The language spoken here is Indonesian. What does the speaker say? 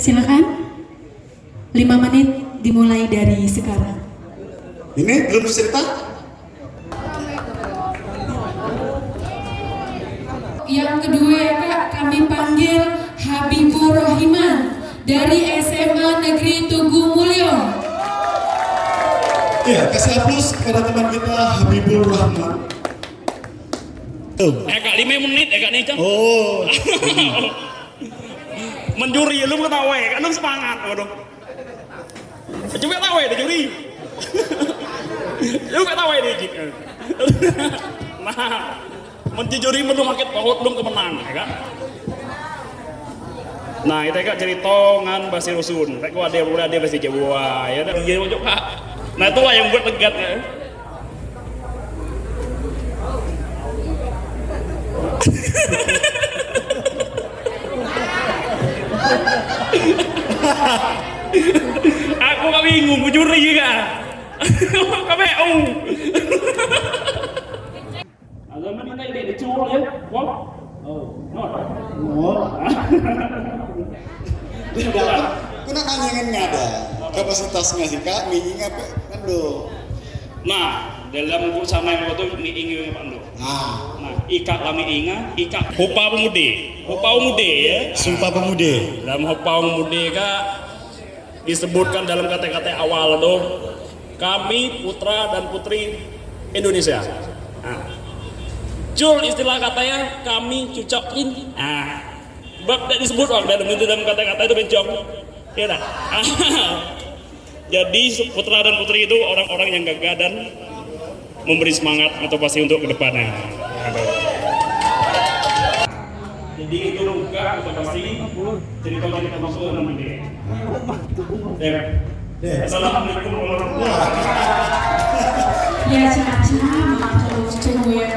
Silakan. 5 menit dimulai dari sekarang. Ini belum cerita? Yang kedua Kak, kami panggil Habibur Rahiman dari SMA Negeri Tugu Mulyo. Iya, kasih aplaus kepada teman kita Habibur Rahman. Kak 5 menit Kak nih, Cang. Oh. Menjuri lu ketawa kan lu semangat waduh. Coba tahu deh juri. Lu ketawa deh Jik. Nah, menjuri belum makin pohon belum kemenang ya kan. Nah, itu Kak cerita ngan Basir Rusun. Rek ada mulai ada Basir Jawa ya dan dia ojo Kak. Nah, itulah yang buat legat ya. Aku gak bingung, gue juri Kak. KPU. Agama kita ini dicurul ya, wah. Oh, no. Kuna nanya nggak ada kapasitasnya sih Kak, minggu apa? Aduh. Nah, dalam bersama yang waktu ingin Pak Ando. Nah, ika kami ingat, ika Hopa Pemuda ya. Sumpah Pemuda. Dalam Hopa Pemuda Kak disebutkan dalam kata-kata awal tuh kami putra dan putri Indonesia. Nah, jul istilah katanya kami cucokin. Nah, bab tidak disebut dalam kata-kata itu bencong. Ya dah. Jadi putra dan putri itu orang-orang yang gagah dan memberi semangat motivasi untuk kedepannya. Jadi itu buka motivasi cerita-cerita masuk nanti. Assalamualaikum warahmatullahi wabarakatuh. Ya, Caca, maaf terus tunggu ya.